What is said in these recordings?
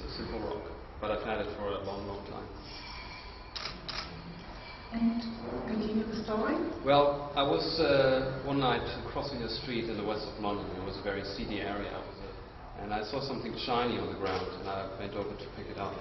a simple rock, but I've had it for a long, long time. And continue the story? Well, I was one night crossing a street in the west of London. It was a very seedy area, and I saw something shiny on the ground, and I went over to pick it up.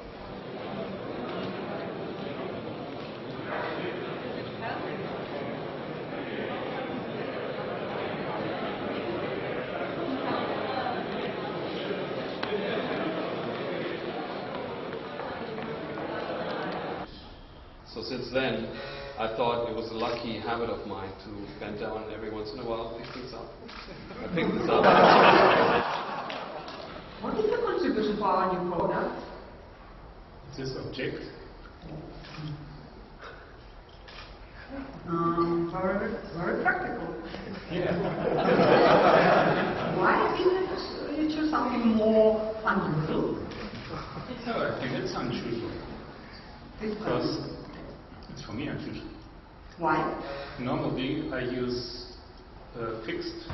So since then, I thought it was a lucky habit of mine to bend down every once in a while and pick things up. I picked this up. What is the contribution for our new product? This object. Very practical. Yeah. Why didn't you choose something more unusual? No, I think it's unusual. Because it's for me unusual. Why? Normally I use fixed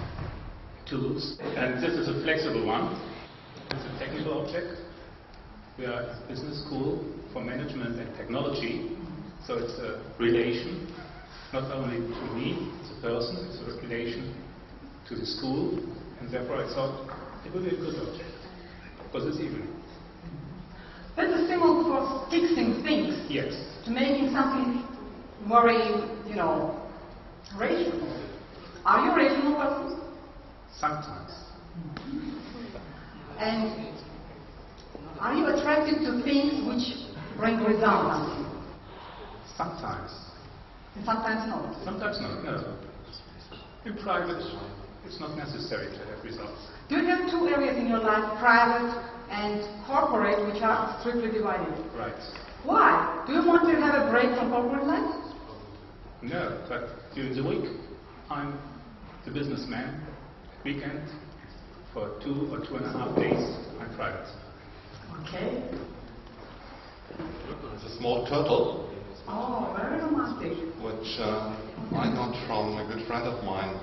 tools, and this is a flexible one. It's a technical object. We are at business school for management and technology, so it's a relation, not only to me as a person, it's a relation to the school, and therefore I thought it would be a good object for this evening. That's a symbol for fixing things. Yes. To making something very, rational. Are you a rational person? Sometimes. And are you attracted to things which bring results? Sometimes. And sometimes not. Sometimes not, no. In private, it's not necessary to have results. Do you have two areas in your life, private and corporate, which are strictly divided? Right. Why? Do you want to have a break from corporate life? No, but during the week, I'm the businessman. Weekend, for 2 or 2.5 days, I'm private. Okay. It's a small turtle, Oh, very romantic. which I got from a good friend of mine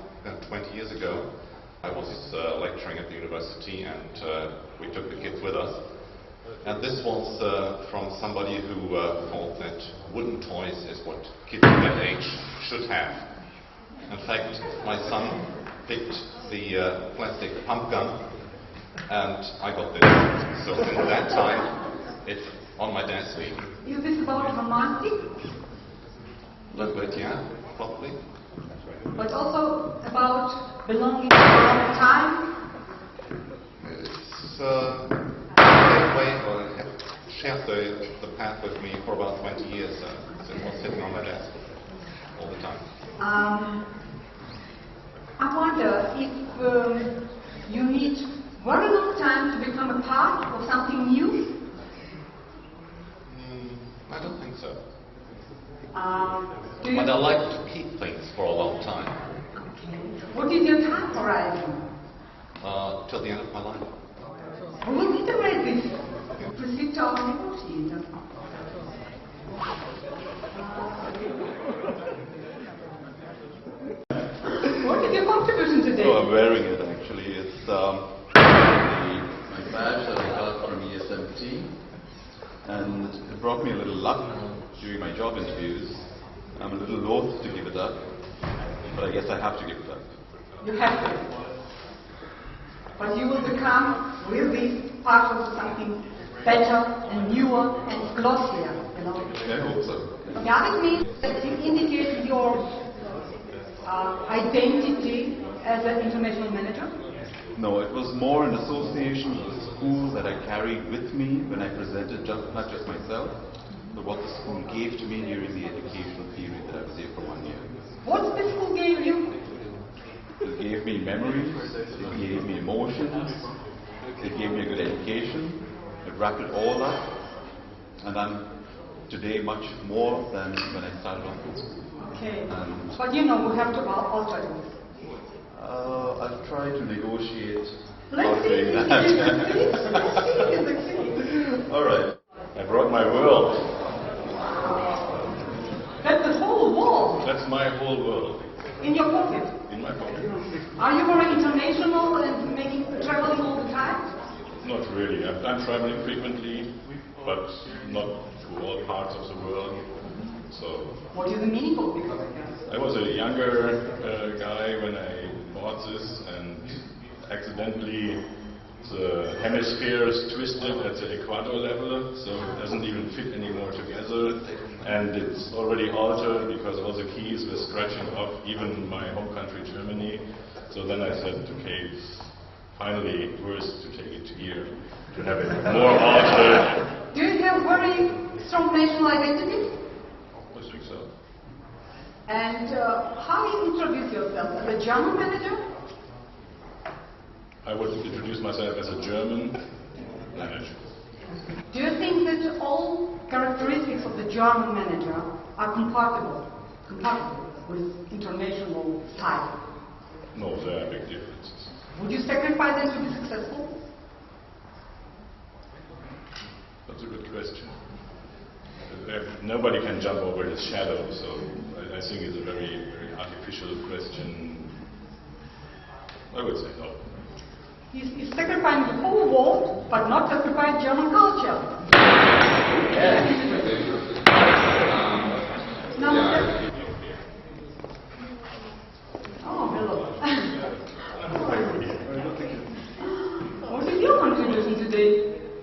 20 years ago. I was lecturing at the university, and we took the kids with us. And this was from somebody who thought that wooden toys is what kids of that age should have. In fact, my son picked the plastic pump gun, and I got this. So since that time, it's on my desk. Is this about romantic? A little bit, yeah, probably. But also about belonging to a time? It's way, or have shared the path with me for about 20 years. So it was sitting on my desk all the time. I wonder if you need very long time to become a part of something new? I don't think so. Do you But I like to keep things for a long time. What is your time horizon? Till the end of my life. We will iterate this. Proceed to our negotiator. What is your contribution today? So I'm wearing it actually. It's my badge that I got from Esmt, and it brought me a little luck during my job interviews. I'm a little loath to give it up, but I guess I have to give it up. You have to. But you will become, will be part of something better and newer and glossier, I hope so. Yeah, it means that you indicate your identity as an international manager? No, it was more an association with the school that I carried with me when I presented, not just myself, but what the school gave to me during the educational period that I was there for 1 year. What the school gave you? It gave me memories, it gave me emotions, it gave me a good education, it wrapped it all up, and I'm today much more than when I started off with school. Okay, but we have to alter it. I'll try to negotiate Let's see, let's see. All right. I brought my world. That's the whole wall. That's my whole world. In your pocket. In my pocket. Are you very international and traveling all the time? Not really. I'm traveling frequently, but not to all parts of the world. So. What is the meaning of because I guess? I was a younger guy when I bought this, and accidentally the hemisphere is twisted at the equator level, so it doesn't even fit anymore together, and it's already altered because all the keys were scratching off, even my home country Germany. So then I said, okay, it's finally worth to take it here, to have it more altered. Do you have very strong national identity? I think so. And how do you introduce yourself? As a German manager? I would introduce myself as a German manager. Do you think that all characteristics of the German manager are compatible with international style? No, there are big differences. Would you sacrifice them to be successful? That's a good question. Nobody can jump over his shadow, so I think it's a very, very artificial question. I would say no. He's sacrificing the whole world, but not sacrificing German culture. No. Oh, hello. What is your contribution today?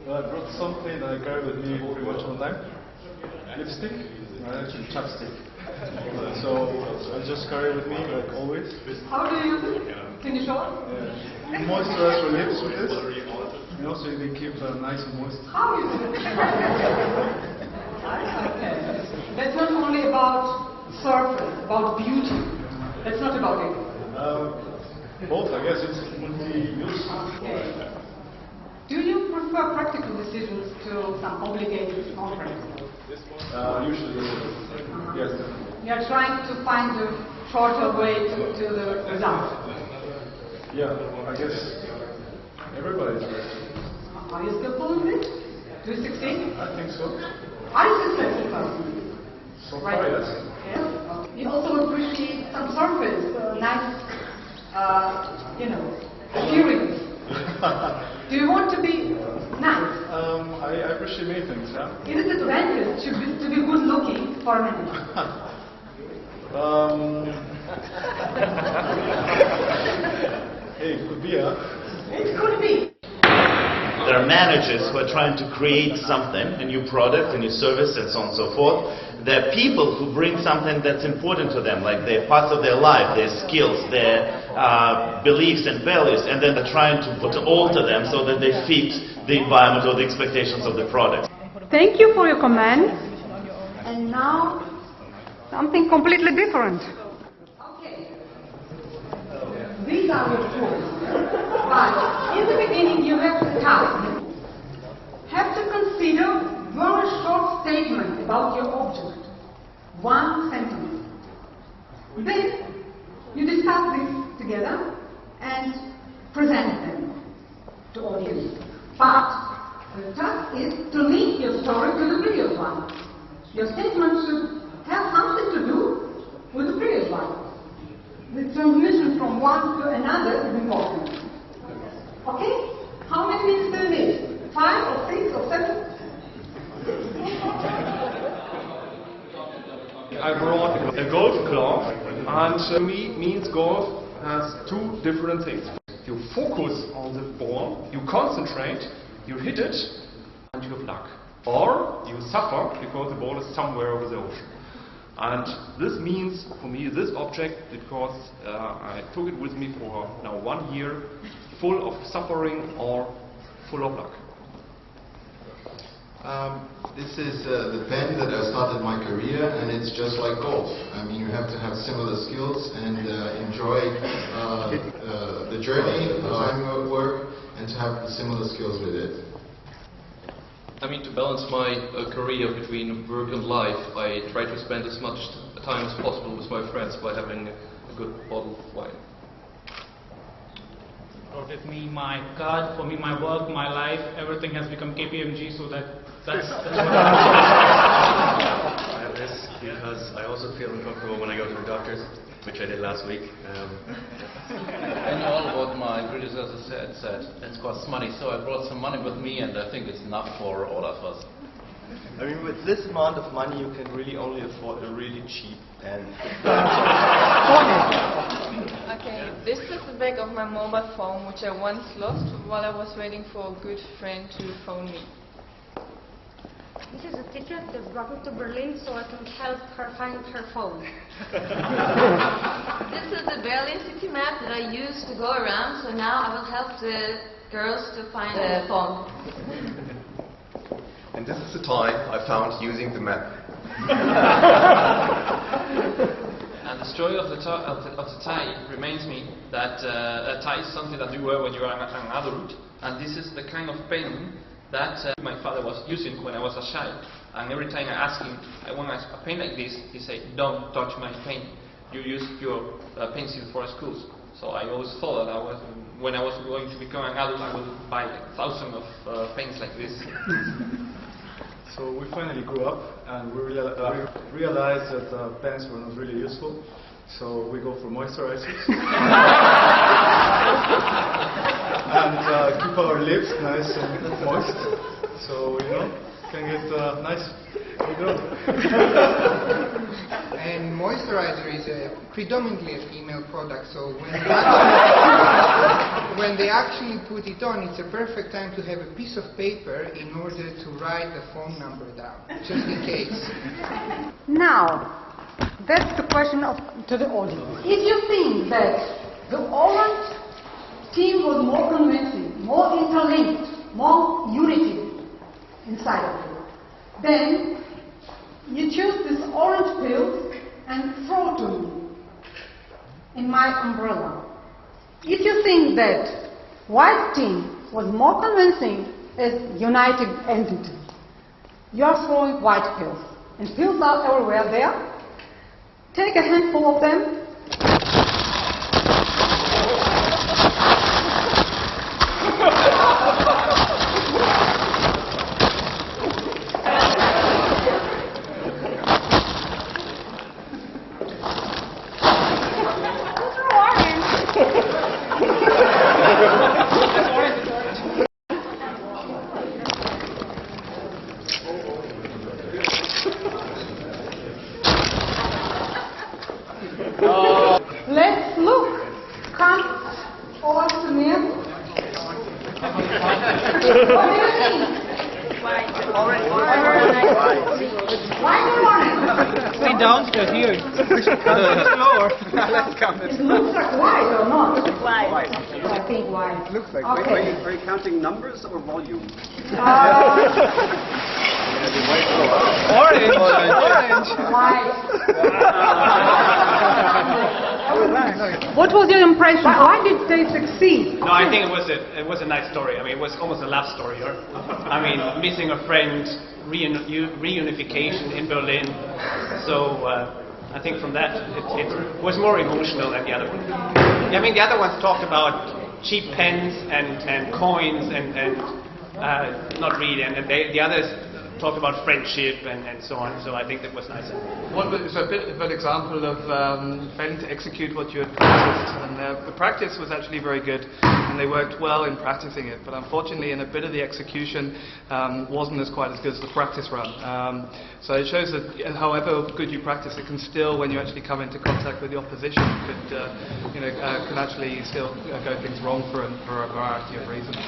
Well, I brought something that I carry with me pretty much all the time. Lipstick, actually chapstick. So I just carry it with me like always. How do you use it? Can you show us? You moisturize your lips with this. And also they keep nice and moist. How you do it? Okay. That's not only about surface, about beauty. That's not about it. Both, I guess. It's multi-use. Okay. Do you prefer practical decisions to some obligated conferences? Usually, yes. You are trying to find a shorter way to the result. Yeah, I guess everybody's right. Are you skillful in this? Do you succeed? I think so. Are you successful person? So far, yes. Yeah. You also appreciate some surface, nice, appearance. Do you want to be nice? I appreciate many things, yeah. Is it advantage to be good looking for a manager? Hey, it could be, huh? It could be. There are managers who are trying to create something, a new product, a new service, and so on and so forth. There are people who bring something that's important to them, like they're parts of their life, their skills, their beliefs and values, and then they're trying to alter them so that they fit the environment or the expectations of the product. Thank you for your comment. And now, something completely different. Okay. These are your tools. But in the beginning, you have to consider one short statement about your object. One sentence. Then, you discuss this together and present them to audience. But the task is to link your story to the previous one. Your statement should have something to do with the previous one. The transmission from one to another is important. Okay? How many minutes do you need? 5 or 6 or 7? I brought a golf club, and to me means golf has two different things. You focus on the ball, you concentrate, you hit it, and you have luck. Or you suffer because the ball is somewhere over the ocean. And this means for me this object because I took it with me for now 1 year, full of suffering or full of luck. This is the pen that I started my career, and it's just like golf. I mean, you have to have similar skills and enjoy the journey, the time work, and to have similar skills with it. I mean, to balance my career between work and life, I try to spend as much time as possible with my friends by having a good bottle of wine. With me, my card, for me, my work, my life, everything has become KPMG, so that's what I have this because I also feel uncomfortable when I go to the doctor's. which I did last week. And all what my predecessor said it costs money, so I brought some money with me, and I think it's enough for all of us. I mean, with this amount of money, you can really only afford a really cheap pen. Okay, this is the back of my mobile phone, which I once lost while I was waiting for a good friend to phone me. This is a ticket that brought me to Berlin so I can help her find her phone. This is the Berlin city map that I used to go around, so now I will help the girls to find a phone. And this is the tie I found using the map. And the story of the tie reminds me that a tie is something that you wear when you are an adult, and this is the kind of pen that my father was using when I was a child. And every time I asked him, I want a pen like this, he said, don't touch my pen. You use your pencil for schools. So I always thought that when I was going to become an adult, I would buy thousands of pens like this. So we finally grew up and we realized that pens were not really useful. So we go for moisturizers. And keep our lips nice and moist. So, you know, can get nice growth. And moisturizer is predominantly a female product, so when they actually put it on, it's a perfect time to have a piece of paper in order to write the phone number down, just in case. Now, that's the question to the audience. If you think that the orange team was more convincing, more interlinked, more unity inside of you, then you choose this orange pill and throw to me in my umbrella. If you think that white team was more convincing as united entity, you are throwing white pills. And pills are everywhere there. Take a handful of them. Let's look. Come over to me. What do you think? White. Orange. White or orange? Way down to here. We should come a little lower. Let's come. It looks like white or not? White. I think white. It looks like. Okay. Are you counting numbers or volume? Orange. White. What was your impression? Why did they succeed? No, I think it was a nice story. I mean, it was almost a love story. I mean, missing a friend, reunification in Berlin. So I think from that it was more emotional than the other one. I mean, the other ones talked about cheap pens and coins and not really, and the others talked about friendship and so on. So I think that was nice. Well, it's a bit of an example of failing to execute what you had practiced, and the practice was actually very good, and they worked well in practicing it. But unfortunately, in a bit of the execution, wasn't quite as good as the practice run. So it shows that, however good you practice, it can still, when you actually come into contact with the opposition, can actually still go things wrong for a variety of reasons.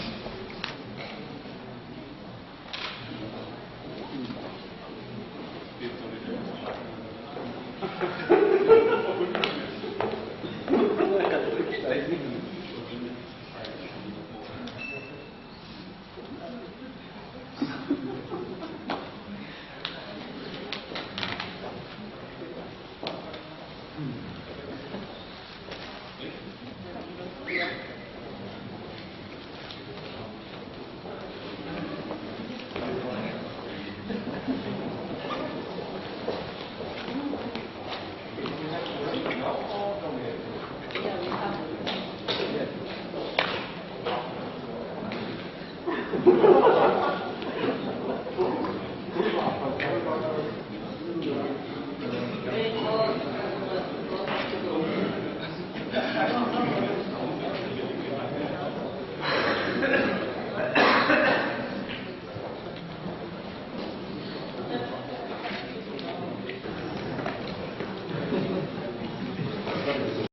tendency